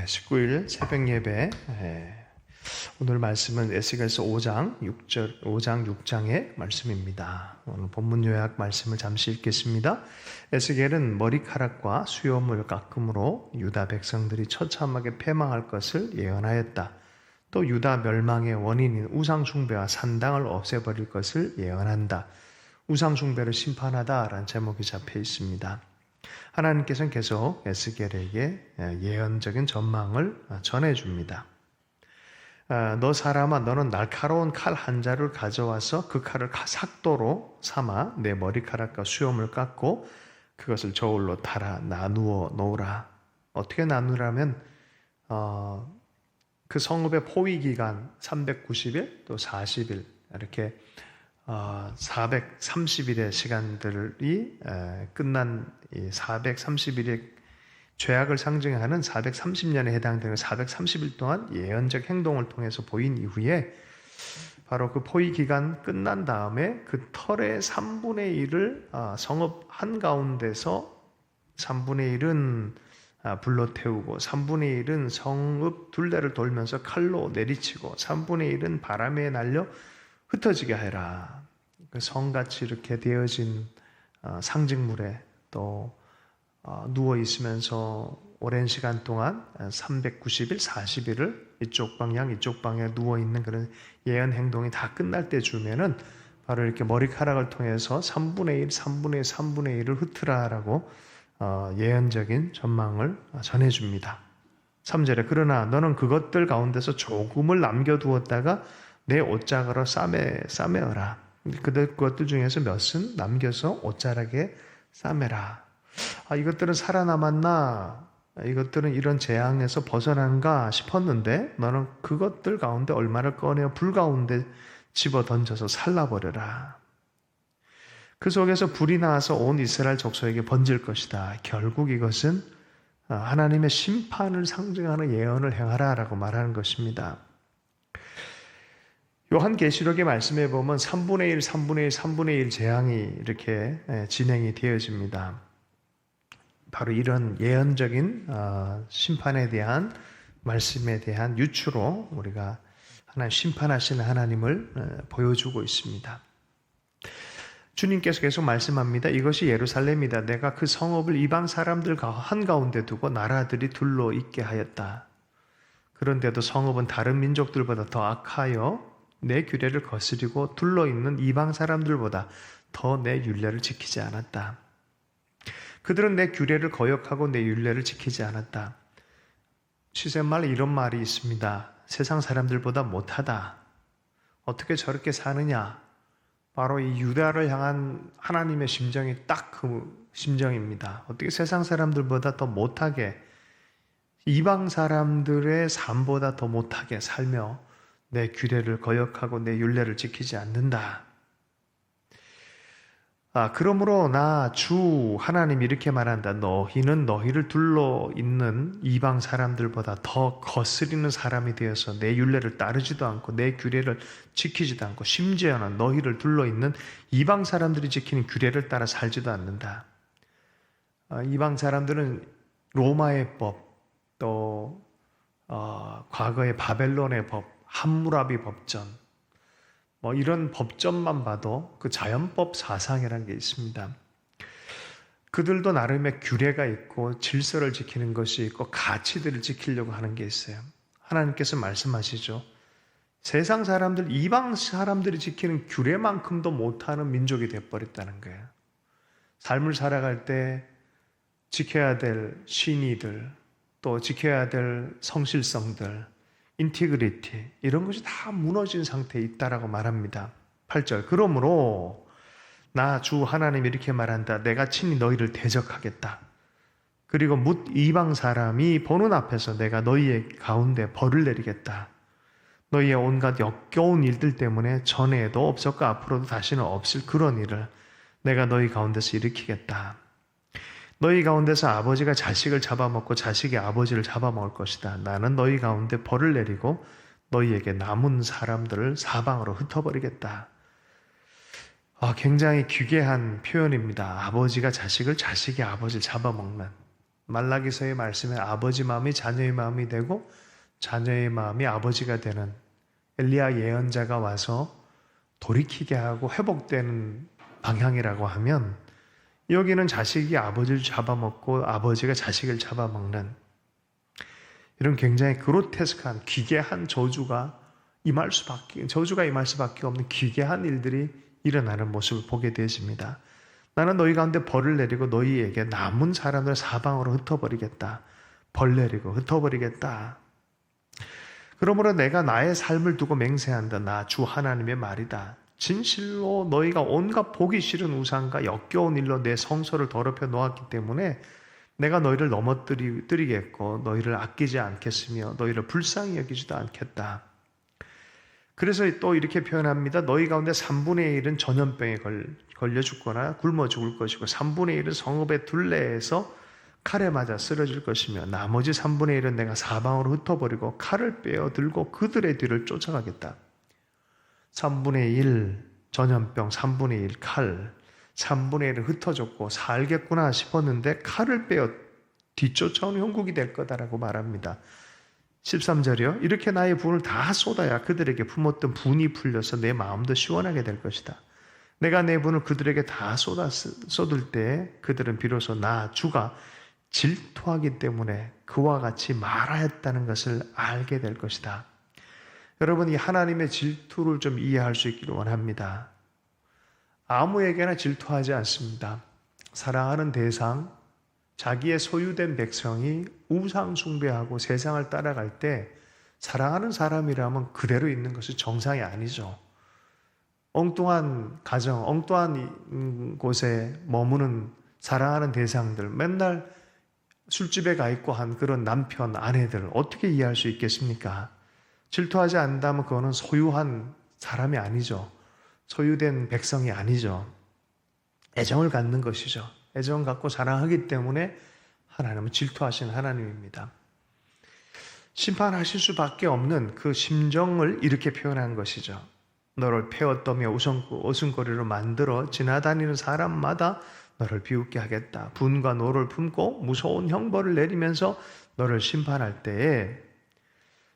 19일 새벽 예배. 오늘 말씀은 에스겔서 5장 6장의 말씀입니다. 오늘 본문 요약 말씀을 잠시 읽겠습니다. 에스겔은 머리카락과 수염을 깎음으로 유다 백성들이 처참하게 패망할 것을 예언하였다. 또 유다 멸망의 원인인 우상 숭배와 산당을 없애버릴 것을 예언한다. 우상 숭배를 심판하다라는 제목이 잡혀 있습니다. 하나님께서는 계속 에스겔에게 예언적인 전망을 전해줍니다. 너 사람아, 너는 날카로운 칼 한 자루를 가져와서 그 칼을 삭도로 삼아 내 머리카락과 수염을 깎고 그것을 저울로 달아 나누어 놓으라. 어떻게 나누라면 그 성읍의 포위 기간 390일 또 40일 이렇게 430일의 시간들이 끝난 이 430일의 죄악을 상징하는 430년에 해당되는 430일 동안 예언적 행동을 통해서 보인 이후에 바로 그 포위 기간 끝난 다음에 그 털의 3분의 1을 성읍 한가운데서 3분의 1은 불로 태우고 3분의 1은 성읍 둘레를 돌면서 칼로 내리치고 3분의 1은 바람에 날려 흩어지게 하라. 그 성같이 이렇게 되어진 상징물에 또 누워 있으면서 오랜 시간 동안 390일, 40일을 이쪽 방향 누워 있는 그런 예언 행동이 다 끝날 때쯤에는 바로 이렇게 머리카락을 통해서 3분의 1, 3분의 1, 3분의 1을 흩으라라고 예언적인 전망을 전해줍니다. 3절에 그러나 너는 그것들 가운데서 조금을 남겨두었다가 내 옷자락으로 싸매어라. 그것들 중에서 몇은 남겨서 옷자락에 싸매라. 이것들은 살아남았나? 이것들은 이런 재앙에서 벗어난가 싶었는데 너는 그것들 가운데 얼마를 꺼내어 불 가운데 집어 던져서 살라버려라. 그 속에서 불이 나와서 온 이스라엘 족속에게 번질 것이다. 결국 이것은 하나님의 심판을 상징하는 예언을 행하라라고 말하는 것입니다. 요한계시록의 말씀에 보면 3분의 1, 3분의 1, 3분의 1 재앙이 이렇게 진행이 되어집니다. 바로 이런 예언적인 심판에 대한 말씀에 대한 유추로 우리가 하나님 심판하시는 하나님을 보여주고 있습니다. 주님께서 계속 말씀합니다. 이것이 예루살렘이다. 내가 그 성읍을 이방 사람들 한가운데 두고 나라들이 둘러 있게 하였다. 그런데도 성읍은 다른 민족들보다 더 악하여 내 규례를 거스리고 둘러있는 이방 사람들보다 더 내 율례를 지키지 않았다. 그들은 내 규례를 거역하고 내 율례를 지키지 않았다. 시샘말 이런 말이 있습니다. 세상 사람들보다 못하다. 어떻게 저렇게 사느냐? 바로 이 유다를 향한 하나님의 심정이 딱 그 심정입니다. 어떻게 세상 사람들보다 더 못하게, 이방 사람들의 삶보다 더 못하게 살며 내 규례를 거역하고 내 율례를 지키지 않는다. 그러므로 나 주 하나님이 이렇게 말한다. 너희는 너희를 둘러 있는 이방 사람들보다 더 거스리는 사람이 되어서 내 율례를 따르지도 않고 내 규례를 지키지도 않고 심지어는 너희를 둘러 있는 이방 사람들이 지키는 규례를 따라 살지도 않는다. 이방 사람들은 로마의 법, 또 과거의 바벨론의 법, 함무라비 법전, 이런 법전만 봐도 그 자연법 사상이라는 게 있습니다. 그들도 나름의 규례가 있고 질서를 지키는 것이 있고 가치들을 지키려고 하는 게 있어요. 하나님께서 말씀하시죠. 세상 사람들, 이방 사람들이 지키는 규례만큼도 못하는 민족이 되어버렸다는 거예요. 삶을 살아갈 때 지켜야 될 신의들, 또 지켜야 될 성실성들, 인티그리티 이런 것이 다 무너진 상태에 있다라고 말합니다. 8절 그러므로 나 주 하나님이 이렇게 말한다. 내가 친히 너희를 대적하겠다. 그리고 뭇 이방 사람이 보는 앞에서 내가 너희의 가운데 벌을 내리겠다. 너희의 온갖 역겨운 일들 때문에 전에도 없었고 앞으로도 다시는 없을 그런 일을 내가 너희 가운데서 일으키겠다. 너희 가운데서 아버지가 자식을 잡아먹고 자식이 아버지를 잡아먹을 것이다. 나는 너희 가운데 벌을 내리고 너희에게 남은 사람들을 사방으로 흩어버리겠다. 굉장히 기괴한 표현입니다. 아버지가 자식을, 자식이 아버지를 잡아먹는. 말라기서의 말씀에 아버지 마음이 자녀의 마음이 되고 자녀의 마음이 아버지가 되는 엘리야 예언자가 와서 돌이키게 하고 회복되는 방향이라고 하면, 여기는 자식이 아버지를 잡아먹고 아버지가 자식을 잡아먹는 이런 굉장히 그로테스크한 기괴한 저주가 임할 수밖에 없는 기괴한 일들이 일어나는 모습을 보게 되어집니다. 나는 너희 가운데 벌을 내리고 너희에게 남은 사람을 사방으로 흩어버리겠다. 벌 내리고 흩어버리겠다. 그러므로 내가 나의 삶을 두고 맹세한다. 나 주 하나님의 말이다. 진실로 너희가 온갖 보기 싫은 우상과 역겨운 일로 내 성소를 더럽혀 놓았기 때문에 내가 너희를 넘어뜨리겠고 너희를 아끼지 않겠으며 너희를 불쌍히 여기지도 않겠다. 그래서 또 이렇게 표현합니다. 너희 가운데 3분의 1은 전염병에 걸려 죽거나 굶어 죽을 것이고 3분의 1은 성읍의 둘레에서 칼에 맞아 쓰러질 것이며 나머지 3분의 1은 내가 사방으로 흩어버리고 칼을 빼어 들고 그들의 뒤를 쫓아가겠다. 3분의 1 전염병, 3분의 1 칼, 3분의 1은 흩어졌고 살겠구나 싶었는데 칼을 빼어 뒤쫓아오는 형국이 될 거다라고 말합니다. 13절이요. 이렇게 나의 분을 다 쏟아야 그들에게 품었던 분이 풀려서 내 마음도 시원하게 될 것이다. 내가 내 분을 그들에게 다 쏟을 때 그들은 비로소 나 주가 질투하기 때문에 그와 같이 말하였다는 것을 알게 될 것이다. 여러분, 이 하나님의 질투를 좀 이해할 수 있기를 원합니다. 아무에게나 질투하지 않습니다. 사랑하는 대상, 자기의 소유된 백성이 우상 숭배하고 세상을 따라갈 때 사랑하는 사람이라면 그대로 있는 것이 정상이 아니죠. 엉뚱한 가정, 엉뚱한 곳에 머무는 사랑하는 대상들, 맨날 술집에 가 있고 한 그런 남편, 아내들 어떻게 이해할 수 있겠습니까? 질투하지 않는다면 그거는 소유한 사람이 아니죠. 소유된 백성이 아니죠. 애정을 갖는 것이죠. 애정 갖고 사랑하기 때문에 하나님은 질투하시는 하나님입니다. 심판하실 수밖에 없는 그 심정을 이렇게 표현한 것이죠. 너를 패어떠며 웃음거리로 만들어 지나다니는 사람마다 너를 비웃게 하겠다. 분과 노를 품고 무서운 형벌을 내리면서 너를 심판할 때에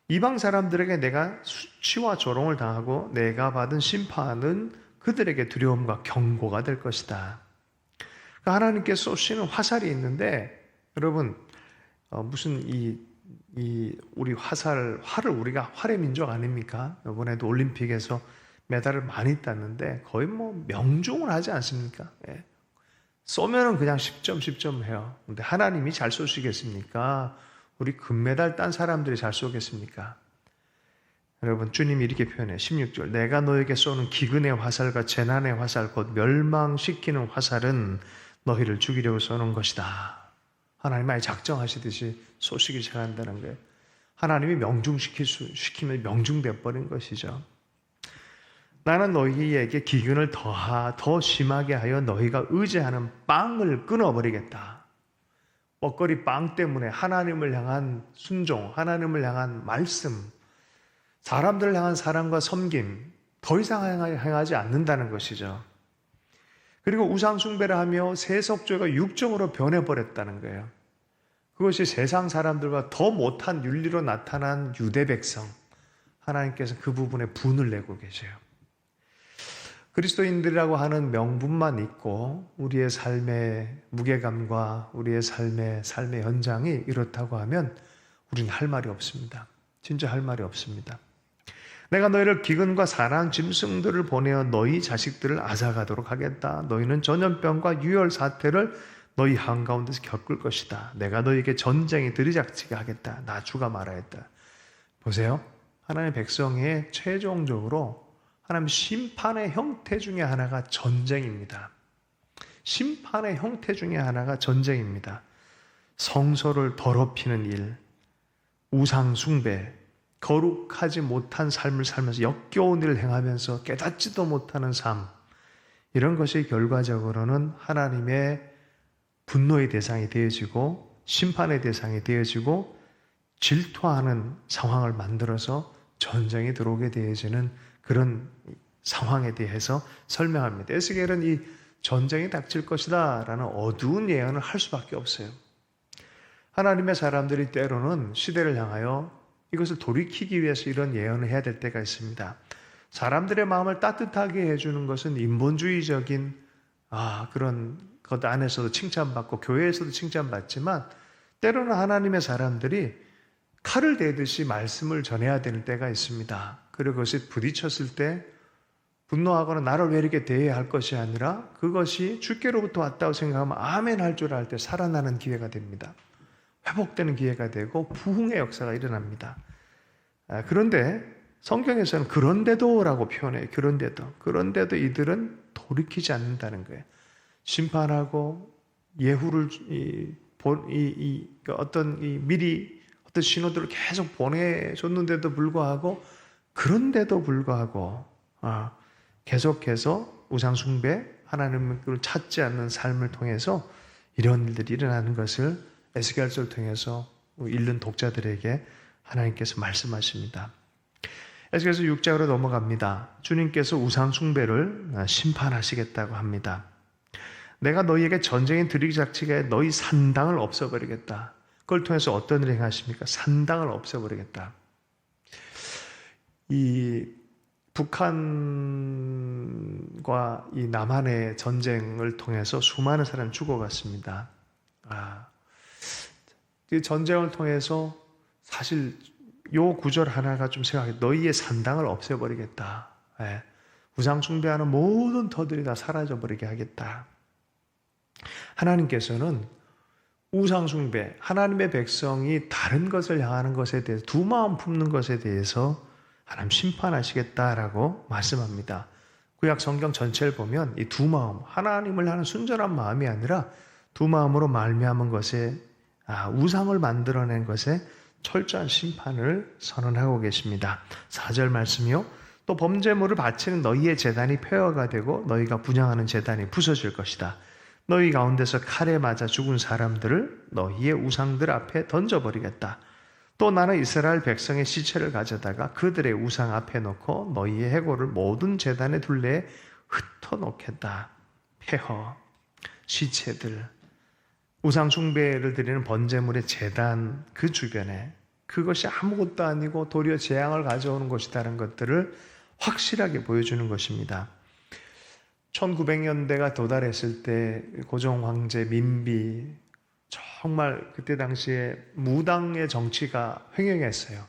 이방 사람들에게 내가 수치와 조롱을 당하고 내가 받은 심판은 그들에게 두려움과 경고가 될 것이다. 하나님께서 쏘시는 화살이 있는데, 여러분, 무슨 우리 활을 우리가 활의 민족 아닙니까? 이번에도 올림픽에서 메달을 많이 땄는데 거의 명중을 하지 않습니까? 예. 쏘면은 그냥 10점 해요. 근데 하나님이 잘 쏘시겠습니까? 우리 금메달 딴 사람들이 잘 쏘겠습니까? 여러분, 주님이 이렇게 표현해요. 16절, 내가 너에게 쏘는 기근의 화살과 재난의 화살, 곧 멸망시키는 화살은 너희를 죽이려고 쏘는 것이다. 하나님이 아예 작정하시듯이 쏘시기 시작한다는 거예요. 하나님이 시키면 명중돼 버린 것이죠. 나는 너희에게 기근을 더 심하게 하여 너희가 의지하는 빵을 끊어버리겠다. 먹거리 빵 때문에 하나님을 향한 순종, 하나님을 향한 말씀, 사람들을 향한 사랑과 섬김 더 이상 행하지 않는다는 것이죠. 그리고 우상 숭배를 하며 세속죄가 육정으로 변해버렸다는 거예요. 그것이 세상 사람들과 더 못한 윤리로 나타난 유대 백성, 하나님께서 그 부분에 분을 내고 계세요. 그리스도인들이라고 하는 명분만 있고 우리의 삶의 무게감과 우리의 삶의 현장이 이렇다고 하면 우리는 할 말이 없습니다. 진짜 할 말이 없습니다. 내가 너희를 기근과 사랑 짐승들을 보내어 너희 자식들을 앗아가도록 하겠다. 너희는 전염병과 유혈 사태를 너희 한가운데서 겪을 것이다. 내가 너희에게 전쟁이 들이닥치게 하겠다. 나 주가 말하였다. 보세요. 하나님의 백성의 최종적으로 하나님 심판의 형태 중에 하나가 전쟁입니다. 심판의 형태 중에 하나가 전쟁입니다. 성소를 더럽히는 일, 우상 숭배, 거룩하지 못한 삶을 살면서 역겨운 일을 행하면서 깨닫지도 못하는 삶, 이런 것이 결과적으로는 하나님의 분노의 대상이 되어지고 심판의 대상이 되어지고 질투하는 상황을 만들어서 전쟁이 들어오게 되어지는 그런 상황에 대해서 설명합니다. 에스겔은 이 전쟁이 닥칠 것이다 라는 어두운 예언을 할 수밖에 없어요. 하나님의 사람들이 때로는 시대를 향하여 이것을 돌이키기 위해서 이런 예언을 해야 될 때가 있습니다. 사람들의 마음을 따뜻하게 해주는 것은 인본주의적인 그런 것 안에서도 칭찬받고 교회에서도 칭찬받지만, 때로는 하나님의 사람들이 칼을 대듯이 말씀을 전해야 되는 때가 있습니다. 그리고 그것이 부딪혔을 때 분노하거나 나를 왜 이렇게 대해야 할 것이 아니라 그것이 주께로부터 왔다고 생각하면 아멘 할 줄 알 때 살아나는 기회가 됩니다. 회복되는 기회가 되고 부흥의 역사가 일어납니다. 그런데 성경에서는 그런데도라고 표현해요. 그런데도 이들은 돌이키지 않는다는 거예요. 심판하고 예후를 미리 어떤 신호들을 계속 보내줬는데도 불구하고, 그런데도 불구하고 계속해서 우상숭배, 하나님을 찾지 않는 삶을 통해서 이런 일들이 일어나는 것을 에스겔서를 통해서 읽는 독자들에게 하나님께서 말씀하십니다. 에스겔서 6장으로 넘어갑니다. 주님께서 우상숭배를 심판하시겠다고 합니다. 내가 너희에게 전쟁에 들이기 작치게 너희 산당을 없애버리겠다. 그걸 통해서 어떤 일을 행하십니까? 산당을 없애버리겠다. 이 북한과 이 남한의 전쟁을 통해서 수많은 사람이 죽어갔습니다. 이 전쟁을 통해서 사실 요 구절 하나가 좀 생각해. 너희의 산당을 없애버리겠다. 우상 숭배하는 모든 터들이 다 사라져버리게 하겠다. 하나님께서는 우상 숭배, 하나님의 백성이 다른 것을 향하는 것에 대해서, 두 마음 품는 것에 대해서 하나님 심판하시겠다라고 말씀합니다. 구약 성경 전체를 보면 이 두 마음, 하나님을 하는 순전한 마음이 아니라 두 마음으로 말미암은 것에, 우상을 만들어낸 것에 철저한 심판을 선언하고 계십니다. 4절 말씀이요. 또 범죄물을 바치는 너희의 제단이 폐허가 되고 너희가 분향하는 제단이 부서질 것이다. 너희 가운데서 칼에 맞아 죽은 사람들을 너희의 우상들 앞에 던져버리겠다. 또 나는 이스라엘 백성의 시체를 가져다가 그들의 우상 앞에 놓고 너희의 해골을 모든 제단의 둘레에 흩어놓겠다. 폐허, 시체들, 우상 숭배를 드리는 번제물의 제단 그 주변에, 그것이 아무것도 아니고 도리어 재앙을 가져오는 것이라는 것들을 확실하게 보여주는 것입니다. 1900년대가 도달했을 때 고종 황제 민비, 정말 그때 당시에 무당의 정치가 횡행했어요.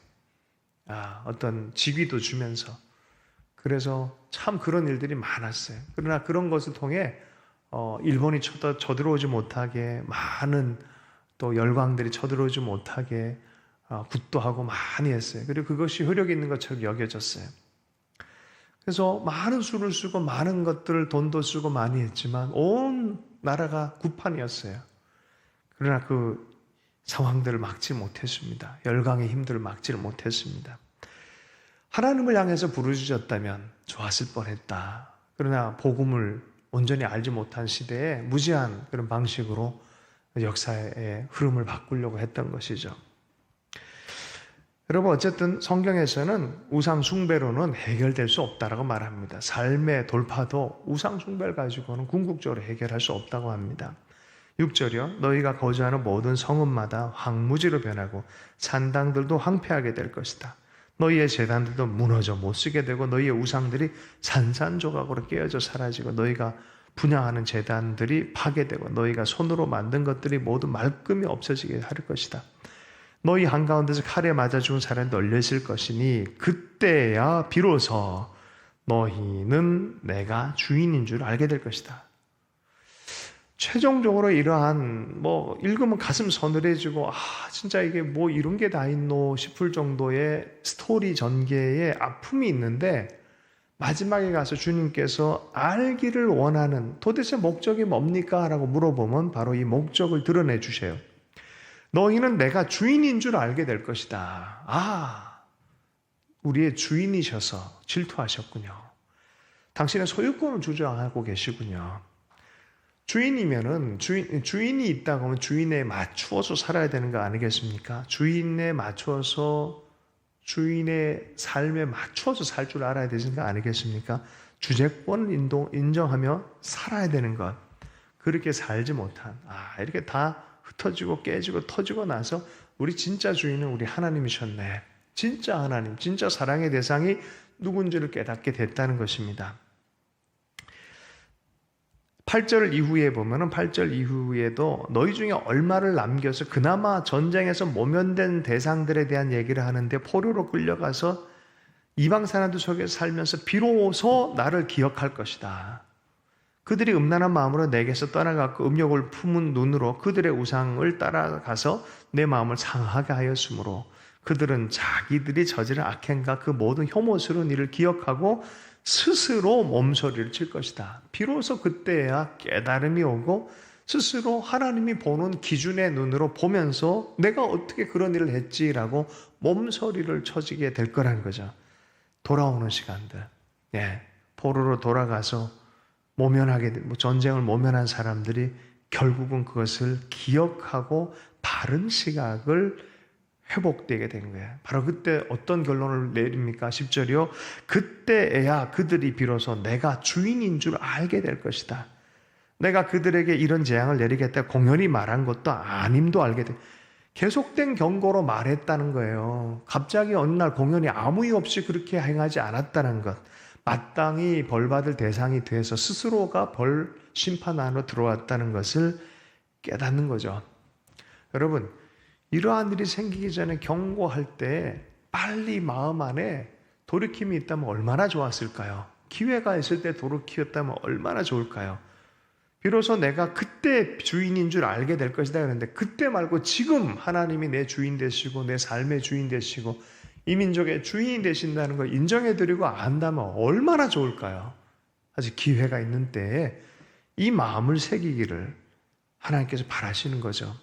어떤 직위도 주면서. 그래서 참 그런 일들이 많았어요. 그러나 그런 것을 통해 일본이 쳐들어오지 못하게, 많은 또 열강들이 쳐들어오지 못하게 굿도하고 많이 했어요. 그리고 그것이 효력 있는 것처럼 여겨졌어요. 그래서 많은 수를 쓰고 많은 것들을 돈도 쓰고 많이 했지만 온 나라가 구판이었어요. 그러나 그 상황들을 막지 못했습니다. 열강의 힘들을 막지를 못했습니다. 하나님을 향해서 부르짖었다면 좋았을 뻔했다. 그러나 복음을 온전히 알지 못한 시대에 무지한 그런 방식으로 역사의 흐름을 바꾸려고 했던 것이죠. 여러분, 어쨌든 성경에서는 우상 숭배로는 해결될 수 없다라고 말합니다. 삶의 돌파도 우상 숭배를 가지고는 궁극적으로 해결할 수 없다고 합니다. 6절이요. 너희가 거주하는 모든 성읍마다 황무지로 변하고 산당들도 황폐하게 될 것이다. 너희의 제단들도 무너져 못쓰게 되고 너희의 우상들이 산산조각으로 깨어져 사라지고 너희가 분향하는 제단들이 파괴되고 너희가 손으로 만든 것들이 모두 말끔히 없어지게 할 것이다. 너희 한가운데서 칼에 맞아 죽은 사람이 널려 있을 것이니 그때야 비로소 너희는 내가 주인인 줄 알게 될 것이다. 최종적으로 이러한 읽으면 가슴 서늘해지고 진짜 이게 이런 게 다 있노 싶을 정도의 스토리 전개에 아픔이 있는데, 마지막에 가서 주님께서 알기를 원하는 도대체 목적이 뭡니까? 라고 물어보면 바로 이 목적을 드러내 주세요. 너희는 내가 주인인 줄 알게 될 것이다. 우리의 주인이셔서 질투하셨군요. 당신의 소유권을 주장하고 계시군요. 주인이면은 주인이 있다고 하면 주인에 맞추어서 살아야 되는 거 아니겠습니까? 주인에 맞추어서, 주인의 삶에 맞추어서 살 줄 알아야 되는 거 아니겠습니까? 주재권을 인정하며 살아야 되는 것. 그렇게 살지 못한, 이렇게 다 흩어지고 깨지고 터지고 나서 우리 진짜 주인은 우리 하나님이셨네. 진짜 하나님, 진짜 사랑의 대상이 누군지를 깨닫게 됐다는 것입니다. 8절 이후에 보면은 8절 이후에도 너희 중에 얼마를 남겨서 그나마 전쟁에서 모면된 대상들에 대한 얘기를 하는데 포로로 끌려가서 이방 사람들 속에서 살면서 비로소 나를 기억할 것이다. 그들이 음란한 마음으로 내게서 떠나갔고 음욕을 품은 눈으로 그들의 우상을 따라가서 내 마음을 상하게 하였으므로 그들은 자기들이 저지른 악행과 그 모든 혐오스러운 일을 기억하고 스스로 몸소리를 칠 것이다. 비로소 그때야 깨달음이 오고 스스로 하나님이 보는 기준의 눈으로 보면서 내가 어떻게 그런 일을 했지라고 몸소리를 쳐지게 될 거라는 거죠. 돌아오는 시간들. 포로로 돌아가서 전쟁을 모면한 사람들이 결국은 그것을 기억하고 바른 시각을 회복되게 된 거예요. 바로 그때 어떤 결론을 내립니까? 10절이요. 그때에야 그들이 비로소 내가 주인인 줄 알게 될 것이다. 내가 그들에게 이런 재앙을 내리겠다 공연히 말한 것도 아님도 알게 돼. 계속된 경고로 말했다는 거예요. 갑자기 어느 날 공연히 아무 이유 없이 그렇게 행하지 않았다는 것. 마땅히 벌받을 대상이 돼서 스스로가 벌 심판 안으로 들어왔다는 것을 깨닫는 거죠. 여러분, 이러한 일이 생기기 전에 경고할 때 빨리 마음 안에 돌이킴이 있다면 얼마나 좋았을까요? 기회가 있을 때 돌이켰다면 얼마나 좋을까요? 비로소 내가 그때 주인인 줄 알게 될 것이다 그랬는데 그때 말고 지금 하나님이 내 주인 되시고 내 삶의 주인 되시고 이 민족의 주인이 되신다는 걸 인정해드리고 안다면 얼마나 좋을까요? 아직 기회가 있는 때에 이 마음을 새기기를 하나님께서 바라시는 거죠.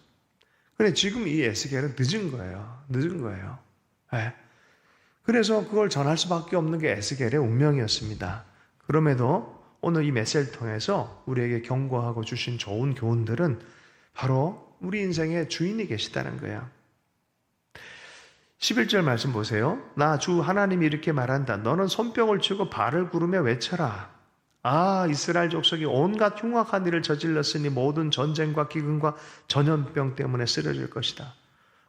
그런데 지금 이 에스겔은 늦은 거예요. 늦은 거예요. 그래서 그걸 전할 수밖에 없는 게 에스겔의 운명이었습니다. 그럼에도 오늘 이 메시지를 통해서 우리에게 경고하고 주신 좋은 교훈들은 바로 우리 인생의 주인이 계시다는 거예요. 11절 말씀 보세요. 나 주 하나님이 이렇게 말한다. 너는 손뼉을 치고 발을 구르며 외쳐라. 아, 이스라엘 족속이 온갖 흉악한 일을 저질렀으니 모든 전쟁과 기근과 전염병 때문에 쓰러질 것이다.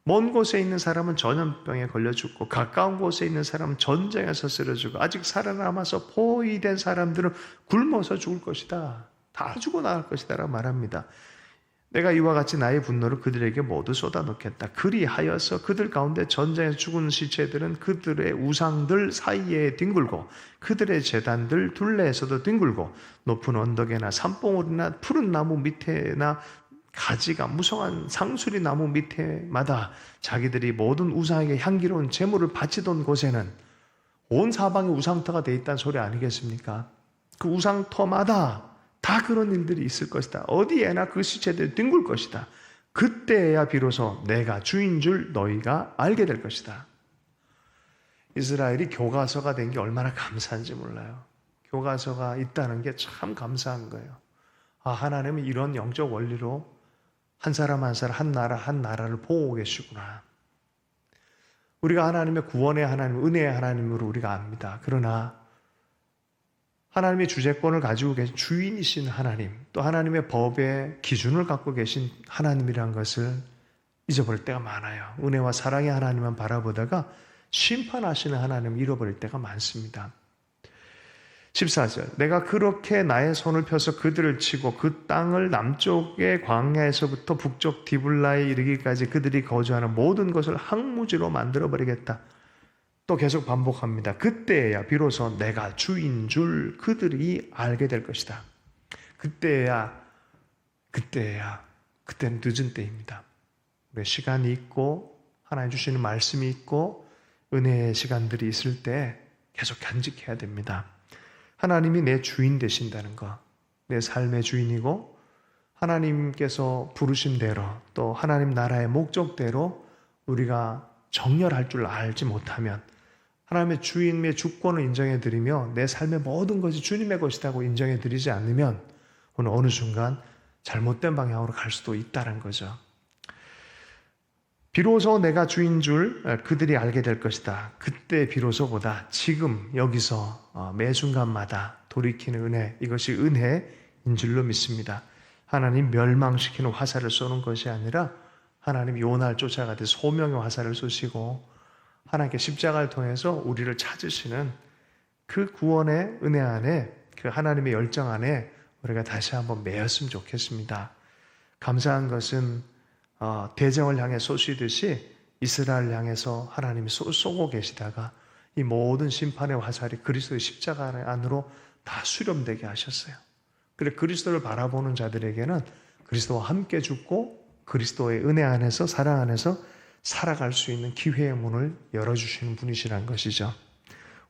먼 곳에 있는 사람은 전염병에 걸려 죽고 가까운 곳에 있는 사람은 전쟁에서 쓰러지고 아직 살아남아서 포위된 사람들은 굶어서 죽을 것이다. 다 죽어 나갈 것이다 라고 말합니다. 내가 이와 같이 나의 분노를 그들에게 모두 쏟아놓겠다. 그리하여서 그들 가운데 전쟁에서 죽은 시체들은 그들의 우상들 사이에 뒹굴고 그들의 제단들 둘레에서도 뒹굴고 높은 언덕에나 산봉우리나 푸른 나무 밑에나 가지가 무성한 상수리 나무 밑에마다 자기들이 모든 우상에게 향기로운 제물을 바치던 곳에는 온 사방에 우상터가 돼 있다는 소리 아니겠습니까? 그 우상터마다 다 그런 일들이 있을 것이다. 어디에나 그 시체들이 뒹굴 것이다. 그때야 비로소 내가 주인 줄 너희가 알게 될 것이다. 이스라엘이 교과서가 된 게 얼마나 감사한지 몰라요. 교과서가 있다는 게 참 감사한 거예요. 아, 하나님은 이런 영적 원리로 한 사람 한 사람, 한 나라를 보고 계시구나. 우리가 하나님의 구원의 하나님, 은혜의 하나님으로 우리가 압니다. 그러나 하나님의 주재권을 가지고 계신 주인이신 하나님, 또 하나님의 법의 기준을 갖고 계신 하나님이란 것을 잊어버릴 때가 많아요. 은혜와 사랑의 하나님만 바라보다가 심판하시는 하나님을 잃어버릴 때가 많습니다. 14절, 내가 그렇게 나의 손을 펴서 그들을 치고 그 땅을 남쪽의 광야에서부터 북쪽 디블라에 이르기까지 그들이 거주하는 모든 것을 항무지로 만들어버리겠다. 또 계속 반복합니다. 그때야 비로소 내가 주인 줄 그들이 알게 될 것이다. 그때는 늦은 때입니다. 우리 시간이 있고 하나님 주시는 말씀이 있고 은혜의 시간들이 있을 때 계속 간직해야 됩니다. 하나님이 내 주인 되신다는 것, 내 삶의 주인이고 하나님께서 부르신 대로 또 하나님 나라의 목적대로 우리가 정렬할 줄 알지 못하면 하나님의 주인의 주권을 인정해드리며 내 삶의 모든 것이 주님의 것이라고 인정해드리지 않으면 어느 순간 잘못된 방향으로 갈 수도 있다는 거죠. 비로소 내가 주인 줄 그들이 알게 될 것이다. 그때 비로소보다 지금 여기서 매 순간마다 돌이키는 은혜, 이것이 은혜인 줄로 믿습니다. 하나님 멸망시키는 화살을 쏘는 것이 아니라 하나님 요나를 쫓아가듯 소명의 화살을 쏘시고 하나님께 십자가를 통해서 우리를 찾으시는 그 구원의 은혜 안에, 그 하나님의 열정 안에 우리가 다시 한번 매였으면 좋겠습니다. 감사한 것은 대정을 향해 쏘시듯이 이스라엘을 향해서 하나님이 쏘고 계시다가 이 모든 심판의 화살이 그리스도의 십자가 안으로 다 수렴되게 하셨어요. 그래 그리스도를 바라보는 자들에게는 그리스도와 함께 죽고 그리스도의 은혜 안에서, 사랑 안에서 살아갈 수 있는 기회의 문을 열어주시는 분이시란 것이죠.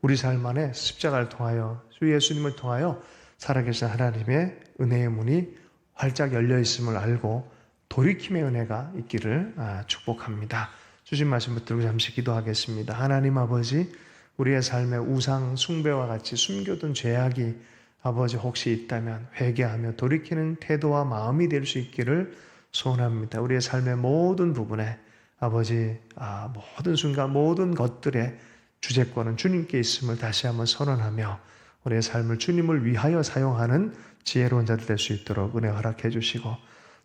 우리 삶 안에 십자가를 통하여, 주 예수님을 통하여 살아계신 하나님의 은혜의 문이 활짝 열려 있음을 알고 돌이킴의 은혜가 있기를 축복합니다. 주신 말씀 붙들고 잠시 기도하겠습니다. 하나님 아버지, 우리의 삶에 우상 숭배와 같이 숨겨둔 죄악이 아버지 혹시 있다면 회개하며 돌이키는 태도와 마음이 될 수 있기를 소원합니다. 우리의 삶의 모든 부분에 아버지 모든 순간 모든 것들의 주재권은 주님께 있음을 다시 한번 선언하며 우리의 삶을 주님을 위하여 사용하는 지혜로운 자들 될 수 있도록 은혜 허락해 주시고,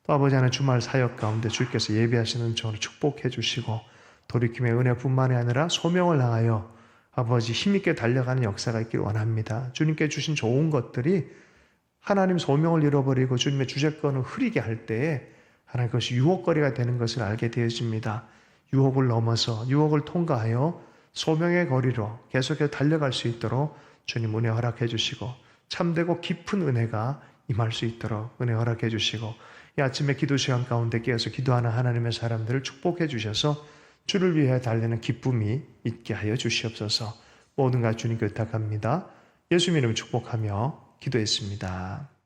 또 아버지 하나님 주말 사역 가운데 주께서 예비하시는 저를 축복해 주시고, 돌이킴의 은혜뿐만이 아니라 소명을 향하여 아버지 힘있게 달려가는 역사가 있기를 원합니다. 주님께 주신 좋은 것들이 하나님 소명을 잃어버리고 주님의 주재권을 흐리게 할 때에 하나님 그것이 유혹거리가 되는 것을 알게 되어집니다. 유혹을 넘어서 유혹을 통과하여 소명의 거리로 계속해서 달려갈 수 있도록 주님 은혜 허락해 주시고, 참되고 깊은 은혜가 임할 수 있도록 은혜 허락해 주시고, 이 아침에 기도 시간 가운데 깨어서 기도하는 하나님의 사람들을 축복해 주셔서 주를 위해 달리는 기쁨이 있게 하여 주시옵소서. 모든 것 주님께 의탁합니다. 예수님 이름으로 축복하며 기도했습니다.